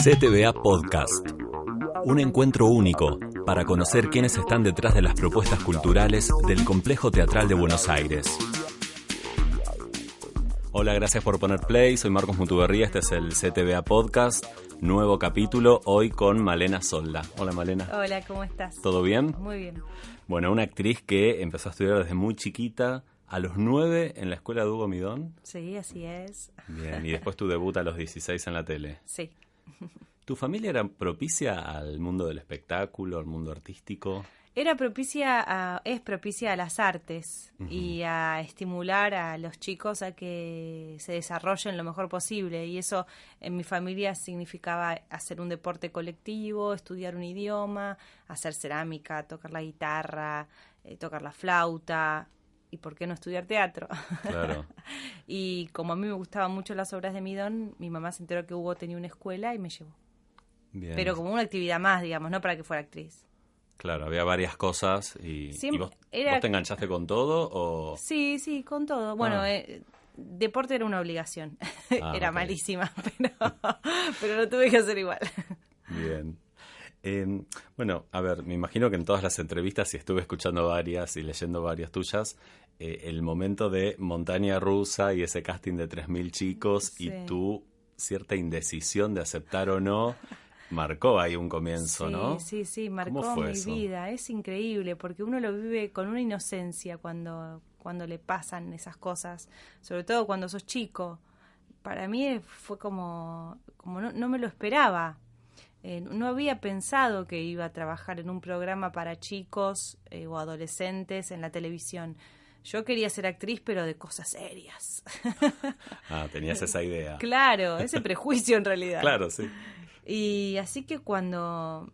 CTVA Podcast. Un encuentro único para conocer quiénes están detrás de las propuestas culturales del Complejo Teatral de Buenos Aires. Hola, gracias por poner play. Soy Marcos Mutuberría, este es el CTVA Podcast. Nuevo capítulo, hoy con Malena Solda. Hola, Malena. Hola, ¿cómo estás? ¿Todo bien? Muy bien. Bueno, una actriz que empezó a estudiar desde muy chiquita, a los 9 en la escuela de Hugo Midón. Sí, así es. Bien, y después tu debut a los 16 en la tele. Sí. ¿Tu familia era propicia al mundo del espectáculo, al mundo artístico? Es propicia a las artes y a estimular a los chicos a que se desarrollen lo mejor posible. Y eso en mi familia significaba hacer un deporte colectivo, estudiar un idioma, hacer cerámica, tocar la guitarra, tocar la flauta. ¿Y por qué no estudiar teatro? Claro. Y como a mí me gustaban mucho las obras de Midón, mi mamá se enteró que Hugo tenía una escuela y me llevó. Bien. Pero como una actividad más, digamos, no para que fuera actriz. Claro, había varias cosas y vos te enganchaste con todo o... Sí, con todo. Bueno, deporte era una obligación. Era ok. malísima, pero lo tuve que hacer igual. Bien. Bueno, a ver, me imagino que en todas las entrevistas, y estuve escuchando varias y leyendo varias tuyas, el momento de montaña rusa y ese casting de 3.000 chicos Sí. y tu cierta indecisión de aceptar o no, marcó ahí un comienzo, ¿no? Sí, ¿Cómo marcó fue mi eso? vida. Es increíble porque uno lo vive con una inocencia cuando le pasan esas cosas, sobre todo cuando sos chico. Para mí fue como no me lo esperaba. No había pensado que iba a trabajar en un programa para chicos o adolescentes en la televisión. Yo quería ser actriz, pero de cosas serias. Ah, tenías esa idea. Claro, ese prejuicio en realidad. Claro, sí. Y así que cuando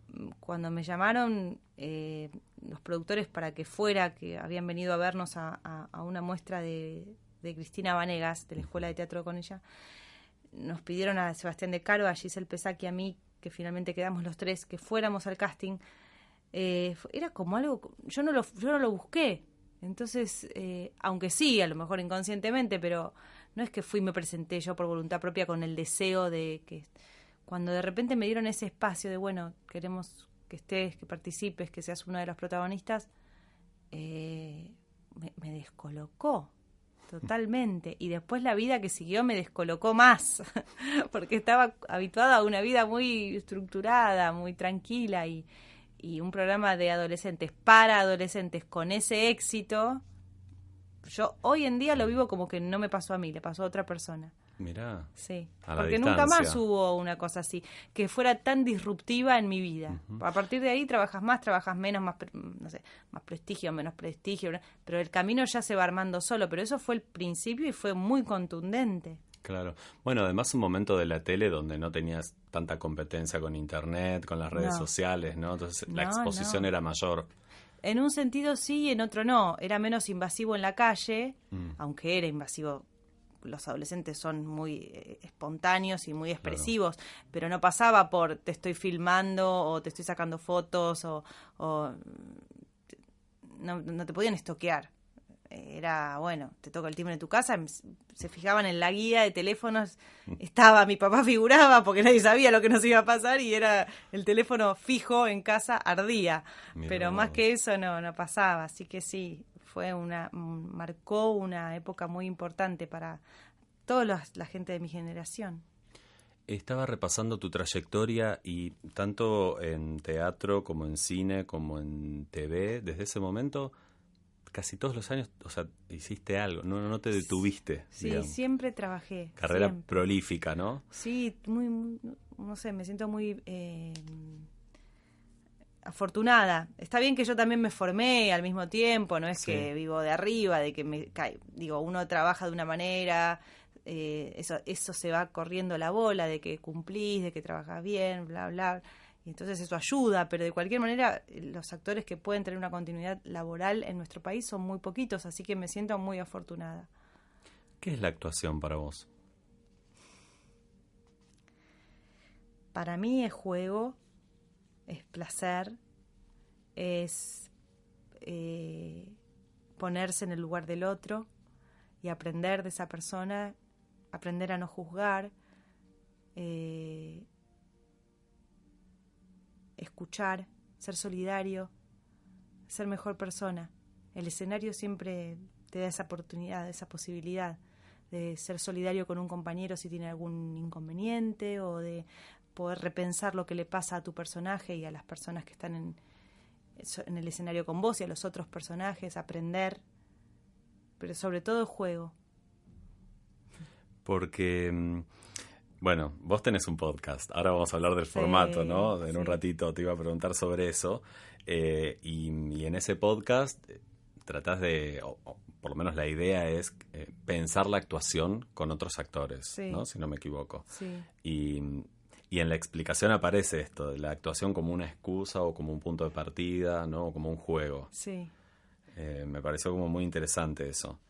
me llamaron los productores para que fuera, que habían venido a vernos a una muestra de Cristina Vanegas, de la Escuela de Teatro con ella, nos pidieron a Sebastián De Caro, a Giselle Pesac y a mí, que finalmente quedamos los tres, que fuéramos al casting. Era como algo, yo no lo busqué. Entonces, aunque sí, a lo mejor inconscientemente, pero no es que fui y me presenté yo por voluntad propia con el deseo de que... Cuando de repente me dieron ese espacio de, bueno, queremos que estés, que participes, que seas una de las protagonistas, me descolocó totalmente. Y después la vida que siguió me descolocó más, porque estaba habituada a una vida muy estructurada, muy tranquila, y un programa de adolescentes para adolescentes con ese éxito, yo hoy en día lo vivo como que no me pasó a mí, le pasó a otra persona. Mirá. Sí, A la porque distancia. nunca más hubo una cosa así, que fuera tan disruptiva en mi vida. Ujú. A partir de ahí trabajas más, trabajas menos, más, no sé, más prestigio, menos prestigio, pero el camino ya se va armando solo, pero eso fue el principio y fue muy contundente. Claro. Bueno, además un momento de la tele donde no tenías tanta competencia con internet, con las redes No. sociales, ¿no? Entonces la No, exposición no. era mayor. En un sentido sí y en otro no. Era menos invasivo en la calle, aunque era invasivo. Los adolescentes son muy espontáneos y muy expresivos, pero no pasaba por te estoy filmando o te estoy sacando fotos o no te podían estoquear. Era, bueno, te toca el timbre en tu casa, se fijaban en la guía de teléfonos, mi papá figuraba porque nadie sabía lo que nos iba a pasar y era el teléfono fijo en casa, ardía. Mirá Pero más vos. que eso no pasaba, así que sí, marcó una época muy importante para toda la gente de mi generación. Estaba repasando tu trayectoria y tanto en teatro como en cine como en TV, desde ese momento, casi todos los años, o sea, hiciste algo, no te detuviste, Sí, digamos. siempre trabajé. Carrera siempre. prolífica, ¿no? Sí, muy, no sé, me siento muy afortunada. Está bien que yo también me formé al mismo tiempo, no es Sí. que vivo de arriba, de que uno trabaja de una manera, eso se va corriendo la bola, de que cumplís, de que trabajas bien, bla, bla. Y entonces eso ayuda, pero de cualquier manera los actores que pueden tener una continuidad laboral en nuestro país son muy poquitos, así que me siento muy afortunada. ¿Qué es la actuación para vos? Para mí es juego, es placer, es ponerse en el lugar del otro y aprender de esa persona, aprender a no juzgar, escuchar, ser solidario, ser mejor persona. El escenario siempre te da esa oportunidad, esa posibilidad de ser solidario con un compañero si tiene algún inconveniente, o de poder repensar lo que le pasa a tu personaje y a las personas que están en el escenario con vos, y a los otros personajes, aprender, pero sobre todo el juego. Porque, bueno, vos tenés un podcast, ahora vamos a hablar del formato, ¿no? En un ratito te iba a preguntar sobre eso, y en ese podcast tratás de, o por lo menos la idea es pensar la actuación con otros actores, ¿no? Si no me equivoco. Sí. Y en la explicación aparece esto, de la actuación como una excusa o como un punto de partida, ¿no? O como un juego. Sí. Me pareció como muy interesante eso.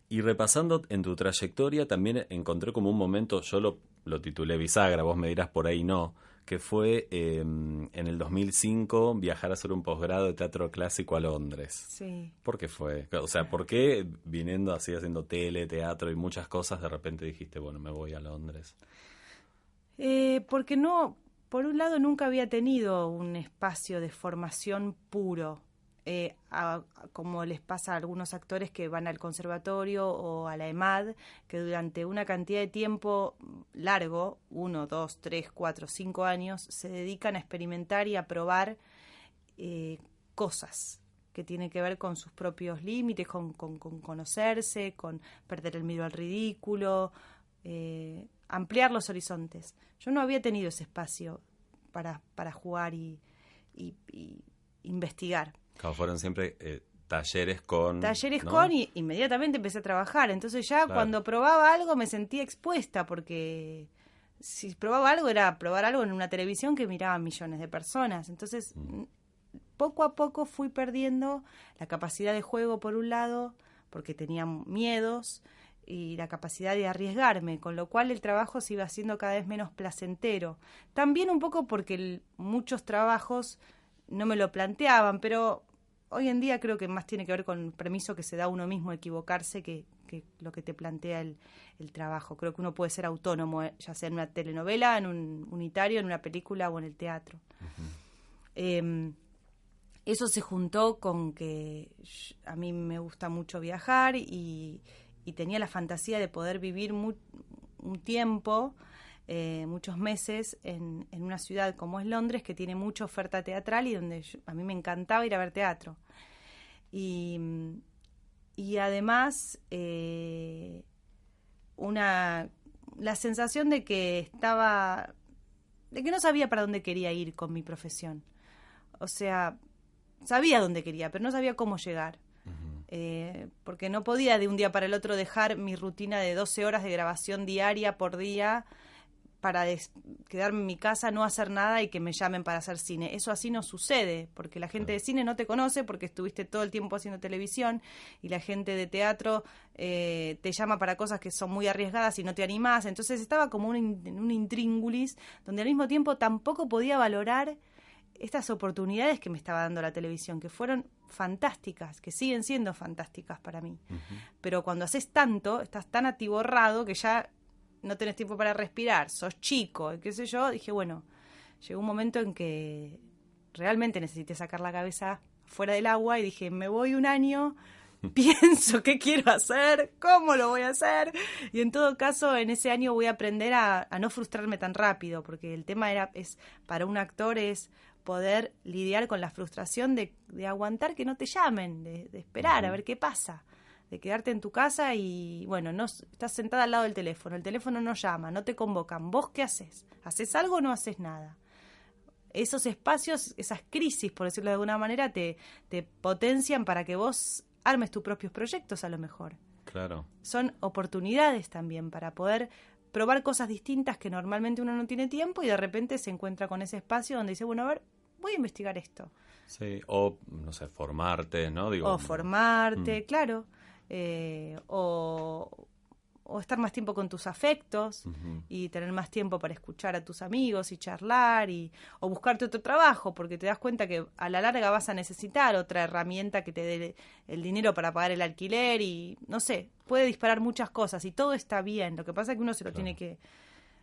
Y repasando en tu trayectoria también encontré como un momento, yo lo titulé bisagra, vos me dirás por ahí no, que fue en el 2005 viajar a hacer un posgrado de teatro clásico a Londres. Sí. ¿Por qué fue? O sea, ¿por qué viniendo así haciendo tele, teatro y muchas cosas, de repente dijiste, bueno, me voy a Londres? Porque no, por un lado nunca había tenido un espacio de formación puro, como les pasa a algunos actores que van al conservatorio o a la EMAD, que durante una cantidad de tiempo largo, 1, 2, 3, 4, 5 años, se dedican a experimentar y a probar cosas que tienen que ver con sus propios límites, con conocerse, con perder el miedo al ridículo, ampliar los horizontes. Yo no había tenido ese espacio para jugar y investigar. Claro, fueron siempre talleres con... Talleres, ¿no? con, y inmediatamente empecé a trabajar. Entonces ya cuando probaba algo me sentía expuesta, porque si probaba algo era probar algo en una televisión que miraban millones de personas. Entonces poco a poco fui perdiendo la capacidad de juego por un lado, porque tenía miedos, y la capacidad de arriesgarme, con lo cual el trabajo se iba haciendo cada vez menos placentero. También un poco porque muchos trabajos no me lo planteaban, pero hoy en día creo que más tiene que ver con el permiso que se da a uno mismo equivocarse que lo que te plantea el trabajo. Creo que uno puede ser autónomo, ya sea en una telenovela, en un unitario, en una película o en el teatro. Uh-huh. Eso se juntó con que a mí me gusta mucho viajar y tenía la fantasía de poder vivir un tiempo, muchos meses, en una ciudad como es Londres, que tiene mucha oferta teatral y donde a mí me encantaba ir a ver teatro. Y además la sensación de que no sabía para dónde quería ir con mi profesión. O sea, sabía dónde quería, pero no sabía cómo llegar. Porque no podía de un día para el otro dejar mi rutina de 12 horas de grabación diaria por día para quedarme en mi casa, no hacer nada y que me llamen para hacer cine. Eso así no sucede, porque la gente de cine no te conoce porque estuviste todo el tiempo haciendo televisión, y la gente de teatro te llama para cosas que son muy arriesgadas y no te animás. Entonces estaba como en un intríngulis donde al mismo tiempo tampoco podía valorar estas oportunidades que me estaba dando la televisión, que fueron fantásticas, que siguen siendo fantásticas para mí. Uh-huh. Pero cuando haces tanto, estás tan atiborrado que ya no tenés tiempo para respirar, sos chico, qué sé yo. Dije, bueno, llegó un momento en que realmente necesité sacar la cabeza fuera del agua y dije, me voy un año, pienso qué quiero hacer, cómo lo voy a hacer, y en todo caso en ese año voy a aprender a no frustrarme tan rápido, porque el tema para un actor es poder lidiar con la frustración de aguantar que no te llamen, de esperar a ver qué pasa, de quedarte en tu casa y, bueno, no estás sentada al lado del teléfono, el teléfono no llama, no te convocan, ¿vos qué haces? ¿Haces algo o no haces nada? Esos espacios, esas crisis, por decirlo de alguna manera, te potencian para que vos armes tus propios proyectos a lo mejor. Claro. Son oportunidades también para poder probar cosas distintas que normalmente uno no tiene tiempo, y de repente se encuentra con ese espacio donde dice, bueno, a ver, voy a investigar esto. Sí, o, no sé, formarte, ¿no? O formarte, claro. O estar más tiempo con tus afectos, uh-huh, y tener más tiempo para escuchar a tus amigos y charlar, o buscarte otro trabajo, porque te das cuenta que a la larga vas a necesitar otra herramienta que te dé el dinero para pagar el alquiler, y no sé, puede disparar muchas cosas y todo está bien. Lo que pasa es que uno se lo tiene que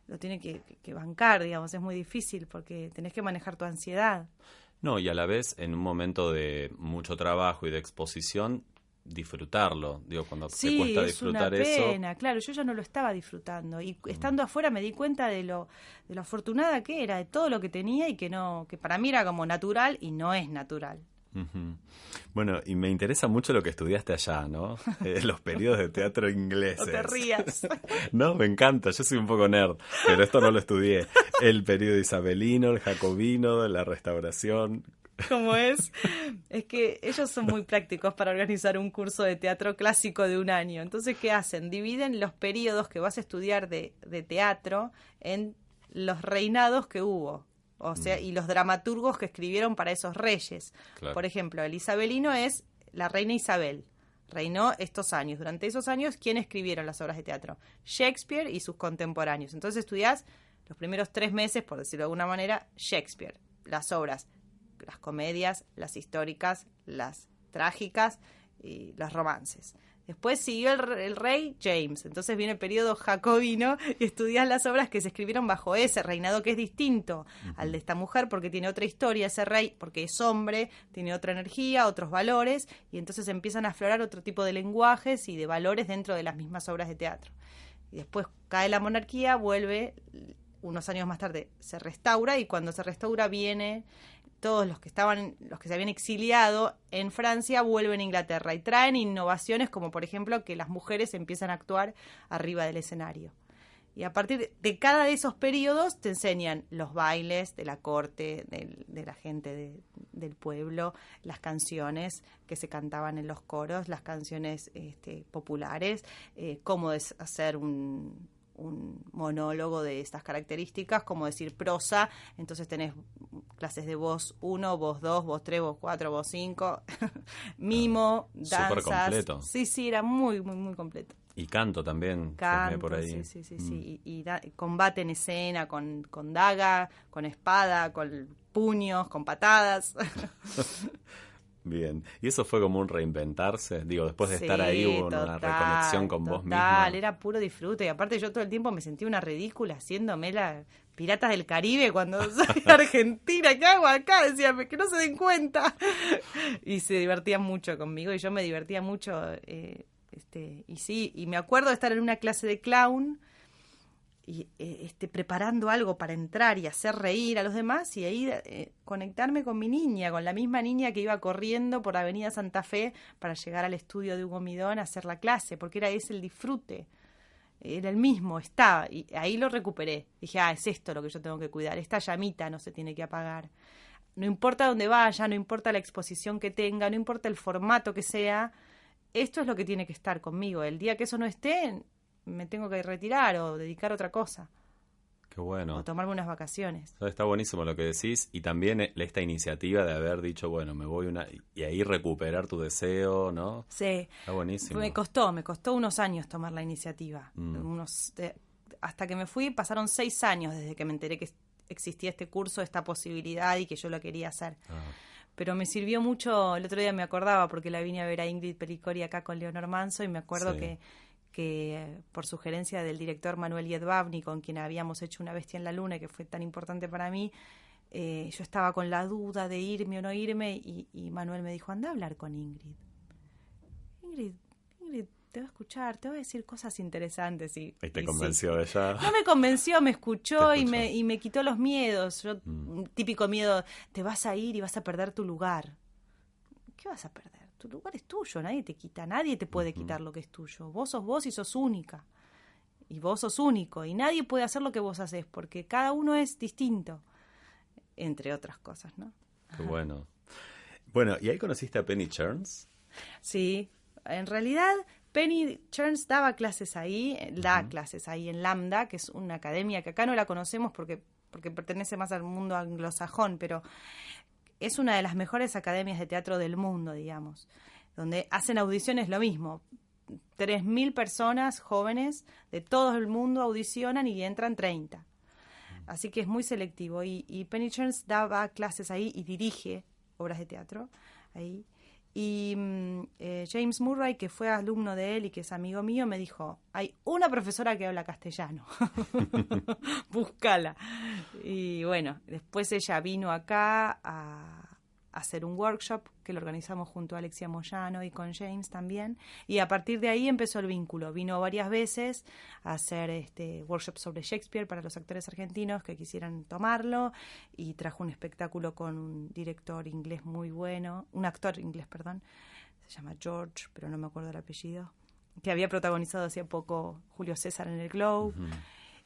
lo tiene que bancar, digamos, es muy difícil porque tenés que manejar tu ansiedad. No, y a la vez, en un momento de mucho trabajo y de exposición, disfrutarlo. Digo, cuando te cuesta disfrutar es una eso. pena, claro, yo ya no lo estaba disfrutando y estando afuera me di cuenta de lo afortunada que era, de todo lo que tenía y que para mí era como natural y no es natural. Ujú. Bueno, y me interesa mucho lo que estudiaste allá, ¿no? Los periodos de teatro ingleses. No te rías. No, me encanta, yo soy un poco nerd, pero esto no lo estudié. El periodo isabelino, el jacobino, la restauración. ¿Cómo es? Es que ellos son muy prácticos para organizar un curso de teatro clásico de un año. Entonces, ¿qué hacen? Dividen los periodos que vas a estudiar de teatro en los reinados que hubo. O sea, y los dramaturgos que escribieron para esos reyes. Claro. Por ejemplo, el isabelino es la reina Isabel. Reinó estos años. Durante esos años, ¿quién escribieron las obras de teatro? Shakespeare y sus contemporáneos. Entonces estudiás los primeros 3 meses, por decirlo de alguna manera, Shakespeare. Las obras, las comedias, las históricas, las trágicas y los romances. Después siguió el rey James, entonces viene el periodo jacobino y estudias las obras que se escribieron bajo ese reinado que es distinto al de esta mujer porque tiene otra historia, ese rey porque es hombre, tiene otra energía, otros valores y entonces empiezan a aflorar otro tipo de lenguajes y de valores dentro de las mismas obras de teatro. Y después cae la monarquía, vuelve, unos años más tarde se restaura y cuando se restaura viene... Todos los que se habían exiliado en Francia vuelven a Inglaterra y traen innovaciones como por ejemplo que las mujeres empiezan a actuar arriba del escenario. Y a partir de cada de esos periodos te enseñan los bailes de la corte, de la gente del pueblo, las canciones que se cantaban en los coros, las canciones populares, cómo hacer un monólogo de estas características, como decir prosa, entonces tenés clases de voz 1, voz 2, voz 3, voz 4, voz 5, mimo, danzas. Súper completo. Sí, era muy, muy, muy completo. Y canto también, Canto, por ahí. sí. Y combate en escena con daga, con espada, con puños, con patadas. Bien. ¿Y eso fue como un reinventarse? Digo, después de estar ahí hubo una reconexión con vos misma. Total, era puro disfrute. Y aparte yo todo el tiempo me sentí una ridícula haciéndome la Piratas del Caribe cuando soy argentina. ¿Qué hago acá? Decía, que no se den cuenta. Y se divertían mucho conmigo y yo me divertía mucho. Y sí, y me acuerdo de estar en una clase de clown y preparando algo para entrar y hacer reír a los demás y ahí conectarme con mi niña, con la misma niña que iba corriendo por Avenida Santa Fe para llegar al estudio de Hugo Midón a hacer la clase, porque era ese el disfrute, era el mismo, estaba, y ahí lo recuperé. Dije, es esto lo que yo tengo que cuidar, esta llamita no se tiene que apagar. No importa dónde vaya, no importa la exposición que tenga, no importa el formato que sea, esto es lo que tiene que estar conmigo. El día que eso no esté, me tengo que retirar o dedicar a otra cosa. Qué bueno. O tomarme unas vacaciones. Está buenísimo lo que decís y también esta iniciativa de haber dicho, bueno, me voy y ahí recuperar tu deseo, ¿no? Sí. Está buenísimo. Me costó unos años tomar la iniciativa. Hasta que me fui pasaron 6 años desde que me enteré que existía este curso, esta posibilidad y que yo lo quería hacer. Pero me sirvió mucho, el otro día me acordaba porque la vine a ver a Ingrid Pelicori acá con Leonor Manso y me acuerdo que por sugerencia del director Manuel Yedvabny, con quien habíamos hecho Una bestia en la luna, que fue tan importante para mí, yo estaba con la duda de irme o no irme, y Manuel me dijo, anda a hablar con Ingrid. Ingrid te va a escuchar, te va a decir cosas interesantes. Y te convenció ella. No me convenció, me escuchó y me quitó los miedos. Un típico miedo, te vas a ir y vas a perder tu lugar. ¿Qué vas a perder? Tu lugar es tuyo, nadie te quita, nadie te puede quitar lo que es tuyo. Vos sos vos y sos única. Y vos sos único. Y nadie puede hacer lo que vos haces, porque cada uno es distinto. Entre otras cosas, ¿no? Qué bueno. Bueno, ¿y ahí conociste a Penny Charms? Sí, en realidad Penny Charms daba clases ahí, clases ahí en Lambda, que es una academia que acá no la conocemos porque pertenece más al mundo anglosajón, pero es una de las mejores academias de teatro del mundo, digamos, donde hacen audiciones lo mismo. 3.000 personas jóvenes de todo el mundo audicionan y entran 30. Así que es muy selectivo. Y Penny Charms daba clases ahí y dirige obras de teatro ahí. Y James Murray, que fue alumno de él y que es amigo mío, me dijo, hay una profesora que habla castellano, búscala. Y bueno, después ella vino acá a hacer un workshop que lo organizamos junto a Alexia Moyano y con James también, y a partir de ahí empezó el vínculo. Vino varias veces a hacer workshops sobre Shakespeare para los actores argentinos que quisieran tomarlo, y trajo un espectáculo con un director inglés muy bueno, un actor inglés, perdón, se llama George, pero no me acuerdo el apellido, que había protagonizado hacía poco Julio César en el Globe.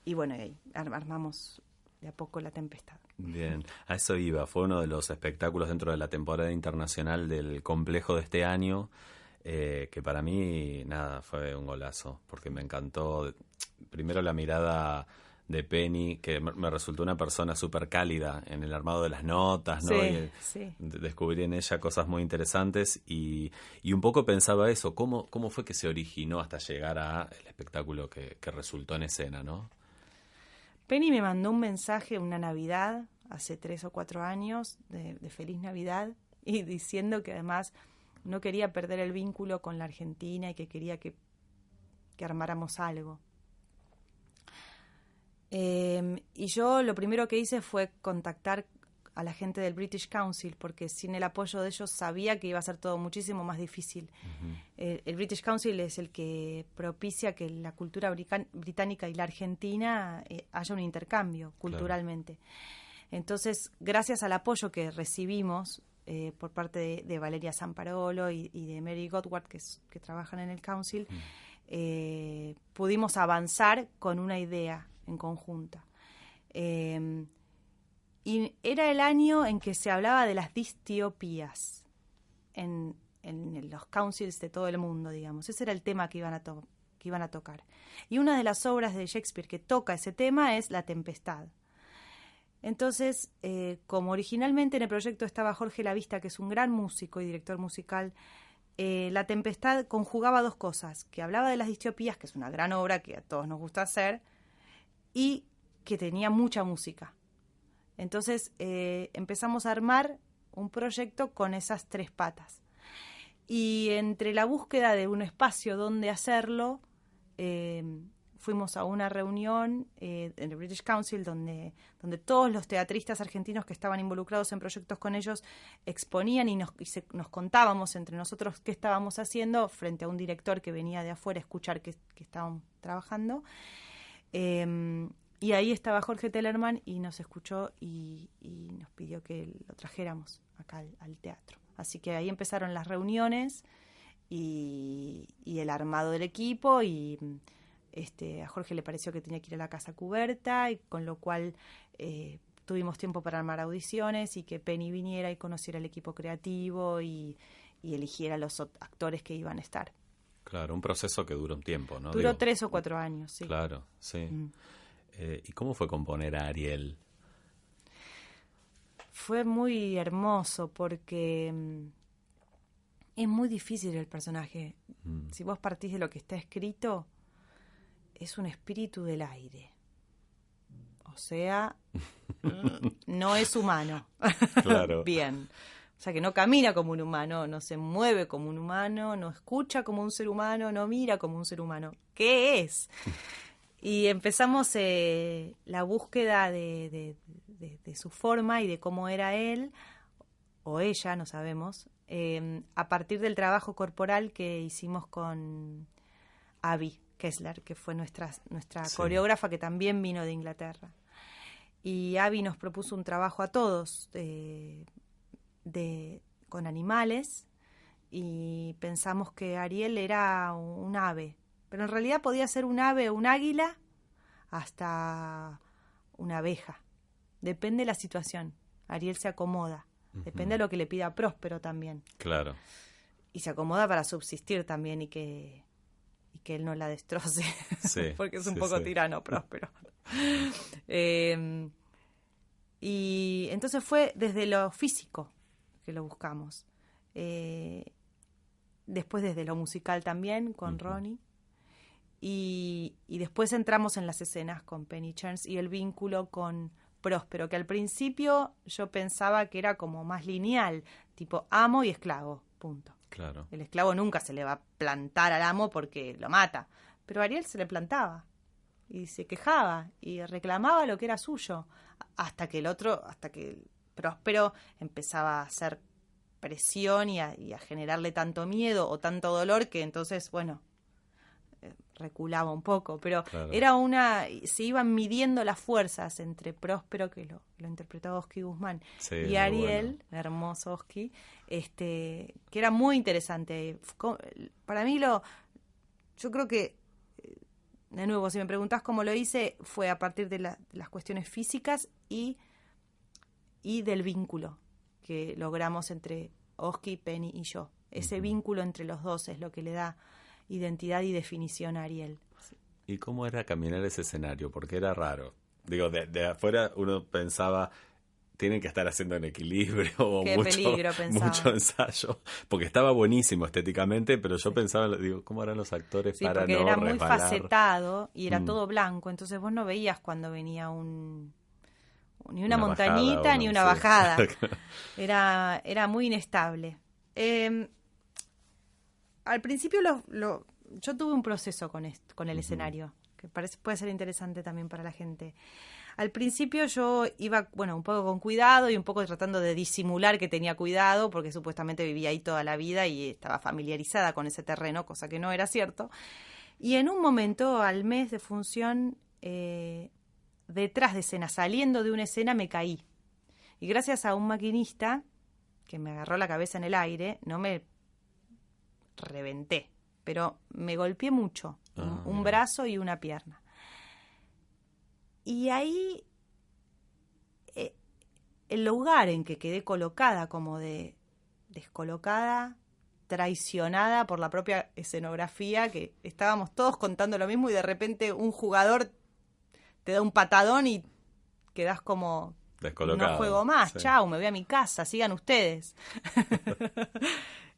Y bueno, ahí armamos de a poco La Tempestad. Bien, a eso iba. Fue uno de los espectáculos dentro de la temporada internacional del complejo de este año, que para mí, nada, fue un golazo, porque me encantó. Primero la mirada de Penny, que me resultó una persona súper cálida en el armado de las notas, ¿no? Sí. Descubrí en ella cosas muy interesantes y un poco pensaba eso, ¿cómo fue que se originó hasta llegar al espectáculo que resultó en escena, ¿no? Penny me mandó un mensaje una Navidad, hace 3 o 4 años, de Feliz Navidad, y diciendo que además no quería perder el vínculo con la Argentina y que quería que armáramos algo. Y yo lo primero que hice fue contactar a la gente del British Council, porque sin el apoyo de ellos sabía que iba a ser todo muchísimo más difícil. El British Council es el que propicia que la cultura británica y la Argentina haya un intercambio culturalmente. Claro. Entonces, gracias al apoyo que recibimos por parte de Valeria Zamparolo y de Mary Godward, que trabajan en el Council, pudimos avanzar con una idea en conjunta. Y era el año en que se hablaba de las distiopías en los councils de todo el mundo, digamos. Ese era el tema que iban a tocar. Y una de las obras de Shakespeare que toca ese tema es La Tempestad. Entonces, como originalmente en el proyecto estaba Jorge Lavista, que es un gran músico y director musical, La Tempestad conjugaba dos cosas, que hablaba de las distiopías, que es una gran obra que a todos nos gusta hacer, y que tenía mucha música. Entonces empezamos a armar un proyecto con esas 3 patas. Y entre la búsqueda de un espacio donde hacerlo, fuimos a una reunión en el British Council donde todos los teatristas argentinos que estaban involucrados en proyectos con ellos exponían y nos contábamos entre nosotros qué estábamos haciendo frente a un director que venía de afuera a escuchar que estaban trabajando. Y ahí estaba Jorge Tellerman y nos escuchó y nos pidió que lo trajéramos acá al teatro. Así que ahí empezaron las reuniones y el armado del equipo, y a Jorge le pareció que tenía que ir a la casa cubierta, y con lo cual tuvimos tiempo para armar audiciones y que Penny viniera y conociera el equipo creativo y eligiera los actores que iban a estar. Claro, un proceso que duró un tiempo, ¿no? Duró 3 o 4 años, sí. Claro, sí. ¿Y cómo fue componer a Ariel? Fue muy hermoso porque es muy difícil el personaje. Si vos partís de lo que está escrito, es un espíritu del aire. O sea, no es humano. Claro. Bien. O sea, que no camina como un humano, no se mueve como un humano, no escucha como un ser humano, no mira como un ser humano. ¿Qué es? Y empezamos la búsqueda de su forma y de cómo era él, o ella, no sabemos, a partir del trabajo corporal que hicimos con Abby Kessler, que fue nuestra sí, coreógrafa, que también vino de Inglaterra. Y Abby nos propuso un trabajo a todos con animales, y pensamos que Ariel era un ave. Pero en realidad podía ser un ave o un águila hasta una abeja. Depende de la situación. Ariel se acomoda. Depende de lo que le pida Próspero también. Claro. Y se acomoda para subsistir también y que él no la destroce. Sí, porque es un poco tirano Próspero. Y entonces fue desde lo físico que lo buscamos. Después desde lo musical también, con Ronnie. Y después entramos en las escenas con Penny Charles y el vínculo con Próspero, que al principio yo pensaba que era como más lineal, tipo amo y esclavo, punto. Claro. El esclavo nunca se le va a plantar al amo porque lo mata. Pero a Ariel se le plantaba y se quejaba y reclamaba lo que era suyo. Hasta que el Próspero empezaba a hacer presión y a generarle tanto miedo o tanto dolor que entonces, bueno, reculaba un poco, pero Claro. se iban midiendo las fuerzas entre Próspero, que lo interpretaba Oski Guzmán, Sí, y muy Ariel, bueno. hermoso Oski, que era muy interesante. Para mí yo creo que, de nuevo, si me preguntás cómo lo hice, fue a partir de las cuestiones físicas y del vínculo que logramos entre Oski, Penny y yo. Ese vínculo entre los dos es lo que le da identidad y definición a Ariel. ¿Y cómo era caminar ese escenario? Porque era raro. Digo, de afuera uno pensaba, tienen que estar haciendo en equilibrio o Qué peligro, pensaba. mucho ensayo. Porque estaba buenísimo estéticamente, pero yo pensaba, digo, ¿cómo harán los actores Sí, para porque no era muy resbalar? facetado y era todo blanco, entonces vos no veías cuando venía ni una bajada montañita o ni no, una sí. bajada. Era muy inestable. Al principio yo tuve un proceso con el escenario, que puede ser interesante también para la gente. Al principio yo iba, bueno, un poco con cuidado y un poco tratando de disimular que tenía cuidado, porque supuestamente vivía ahí toda la vida y estaba familiarizada con ese terreno, cosa que no era cierto. Y en un momento, al mes de función, detrás de escena, saliendo de una escena, me caí. Y gracias a un maquinista que me agarró la cabeza en el aire, no me reventé, pero me golpeé mucho, un brazo y una pierna. Y ahí, el lugar en que quedé colocada, como descolocada, traicionada por la propia escenografía, que estábamos todos contando lo mismo y de repente un jugador te da un patadón y quedás como, Descolocado. no juego más, Sí. chau, me voy a mi casa, sigan ustedes.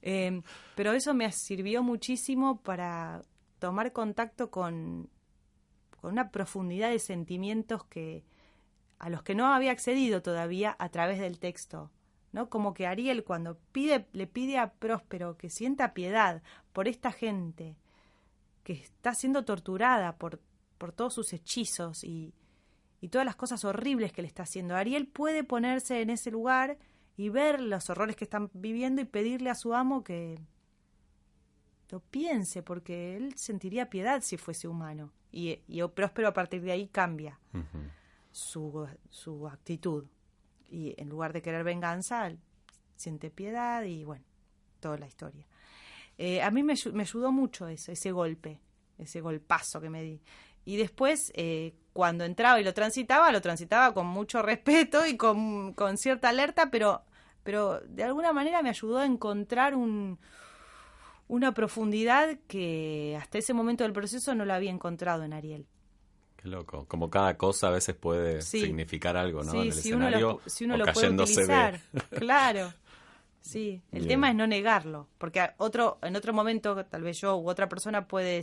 Pero eso me sirvió muchísimo para tomar contacto con una profundidad de sentimientos a los que no había accedido todavía a través del texto, ¿no? Como que Ariel, cuando le pide a Próspero que sienta piedad por esta gente que está siendo torturada por todos sus hechizos y todas las cosas horribles que le está haciendo, Ariel puede ponerse en ese lugar y ver los horrores que están viviendo y pedirle a su amo que lo piense, porque él sentiría piedad si fuese humano. Y Próspero a partir de ahí cambia su actitud. Y en lugar de querer venganza, siente piedad y bueno, toda la historia. A mí me ayudó mucho eso, ese golpe, ese golpazo que me di. Y después, cuando entraba y lo transitaba con mucho respeto y con cierta alerta, pero de alguna manera me ayudó a encontrar una profundidad que hasta ese momento del proceso no la había encontrado en Ariel. Qué loco. Como cada cosa a veces puede significar algo, ¿no? Sí, en el si escenario, si uno o lo puede cayéndose utilizar. Claro. Sí, el Bien. tema es no negarlo, porque en otro momento, tal vez yo u otra persona puede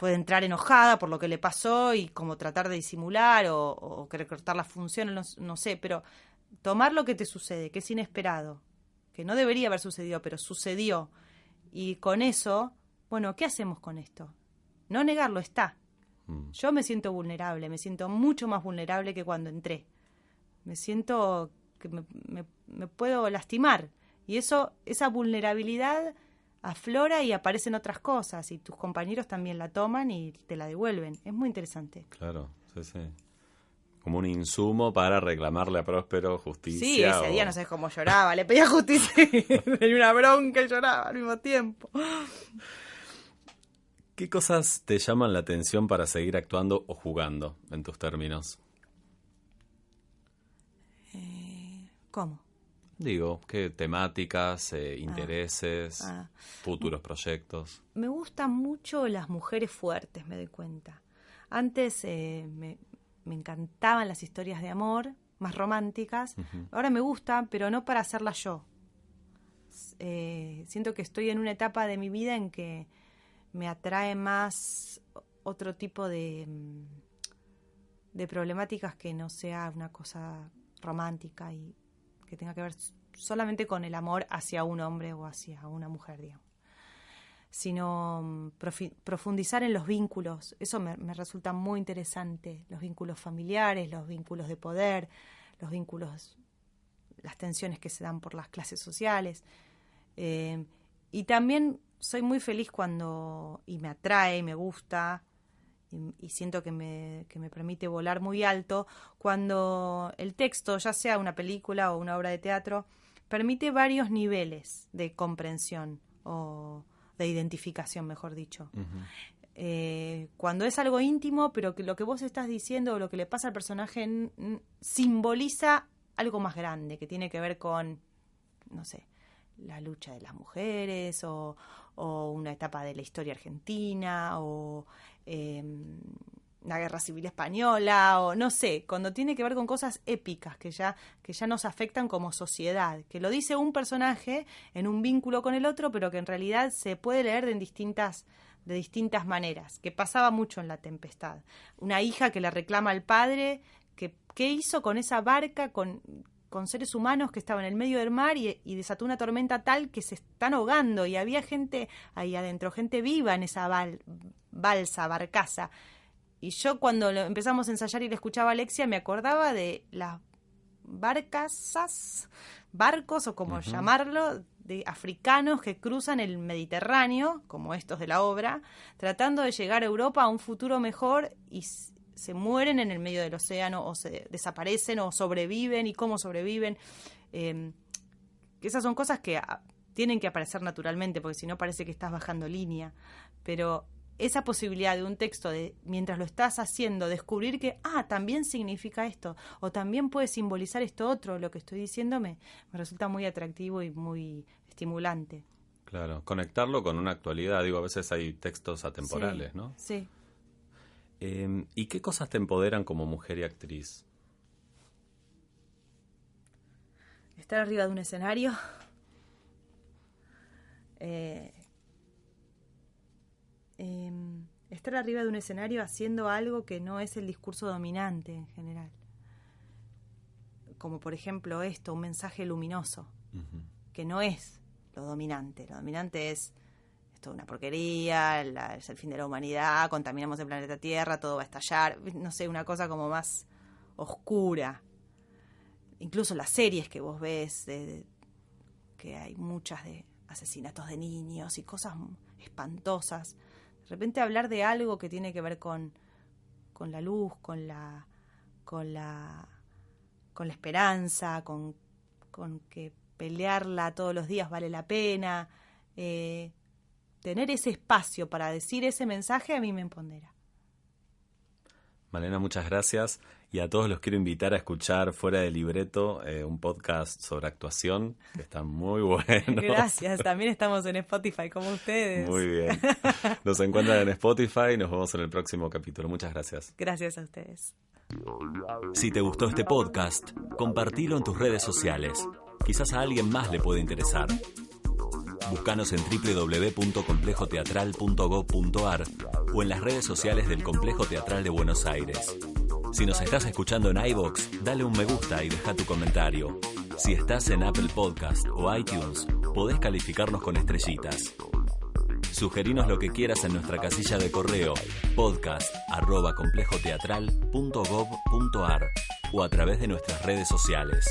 entrar enojada por lo que le pasó y como tratar de disimular o querer cortar la función, no sé, pero tomar lo que te sucede, que es inesperado, que no debería haber sucedido, pero sucedió, y con eso, bueno, ¿qué hacemos con esto? No negarlo, está. Yo me siento vulnerable, me siento mucho más vulnerable que cuando entré. Me siento que me puedo lastimar. Y esa vulnerabilidad aflora y aparecen otras cosas. Y tus compañeros también la toman y te la devuelven. Es muy interesante. Claro, sí, sí. Como un insumo para reclamarle a Próspero justicia. Sí, ese día no sabes cómo lloraba. Le pedía justicia y tenía una bronca y lloraba al mismo tiempo. ¿Qué cosas te llaman la atención para seguir actuando o jugando, en tus términos? ¿Cómo? Digo, ¿qué temáticas, intereses, futuros proyectos? Me gustan mucho las mujeres fuertes, me doy cuenta. Antes me encantaban las historias de amor, más románticas. Ahora me gustan, pero no para hacerlas yo. Siento que estoy en una etapa de mi vida en que me atrae más otro tipo de problemáticas que no sea una cosa romántica y que tenga que ver solamente con el amor hacia un hombre o hacia una mujer, digamos, sino profundizar en los vínculos. Eso me resulta muy interesante, los vínculos familiares, los vínculos de poder, los vínculos, las tensiones que se dan por las clases sociales. Y también soy muy feliz y me atrae y me gusta y siento que me permite volar muy alto cuando el texto, ya sea una película o una obra de teatro, permite varios niveles de comprensión o de identificación, mejor dicho. Uh-huh. Cuando es algo íntimo, pero que lo que vos estás diciendo o lo que le pasa al personaje simboliza algo más grande, que tiene que ver con, no sé, la lucha de las mujeres o una etapa de la historia argentina o la Guerra Civil Española o no sé, cuando tiene que ver con cosas épicas que ya nos afectan como sociedad, que lo dice un personaje en un vínculo con el otro, pero que en realidad se puede leer de distintas maneras, que pasaba mucho en La Tempestad. Una hija que le reclama al padre qué hizo con esa barca con seres humanos que estaban en el medio del mar y desató una tormenta tal que se están ahogando y había gente ahí adentro, gente viva en esa barcaza. Y yo cuando empezamos a ensayar y le escuchaba a Alexia me acordaba de las barcos o como uh-huh. llamarlo, de africanos que cruzan el Mediterráneo, como estos de la obra, tratando de llegar a Europa a un futuro mejor y se mueren en el medio del océano o se desaparecen o sobreviven y cómo sobreviven. Esas son cosas que tienen que aparecer naturalmente porque si no parece que estás bajando línea. Pero esa posibilidad de un texto, mientras lo estás haciendo, descubrir que, también significa esto o también puede simbolizar esto otro, lo que estoy diciendo me resulta muy atractivo y muy estimulante. Claro, conectarlo con una actualidad. Digo, a veces hay textos atemporales, sí, ¿no? Sí. ¿Y qué cosas te empoderan como mujer y actriz? Estar arriba de un escenario. Estar arriba de un escenario haciendo algo que no es el discurso dominante en general. Como por ejemplo un mensaje luminoso, uh-huh. que no es lo dominante. Lo dominante es esto es una porquería, es el fin de la humanidad, contaminamos el planeta Tierra, todo va a estallar, no sé, una cosa como más oscura. Incluso las series que vos ves, que hay muchas de asesinatos de niños y cosas espantosas. De repente hablar de algo que tiene que ver con la luz, con la esperanza, con que pelearla todos los días vale la pena. Tener ese espacio para decir ese mensaje a mí me empodera. Malena, muchas gracias. Y a todos los quiero invitar a escuchar Fuera de Libreto, un podcast sobre actuación, que está muy bueno. Gracias, también estamos en Spotify como ustedes. Muy bien. Nos encuentran en Spotify y nos vemos en el próximo capítulo. Muchas gracias. Gracias a ustedes. Si te gustó este podcast, compartilo en tus redes sociales. Quizás a alguien más le puede interesar. Búscanos en www.complejoteatral.gov.ar o en las redes sociales del Complejo Teatral de Buenos Aires. Si nos estás escuchando en iVoox, dale un me gusta y deja tu comentario. Si estás en Apple Podcast o iTunes, podés calificarnos con estrellitas. Sugerinos lo que quieras en nuestra casilla de correo podcast@complejoteatral.gov.ar o a través de nuestras redes sociales.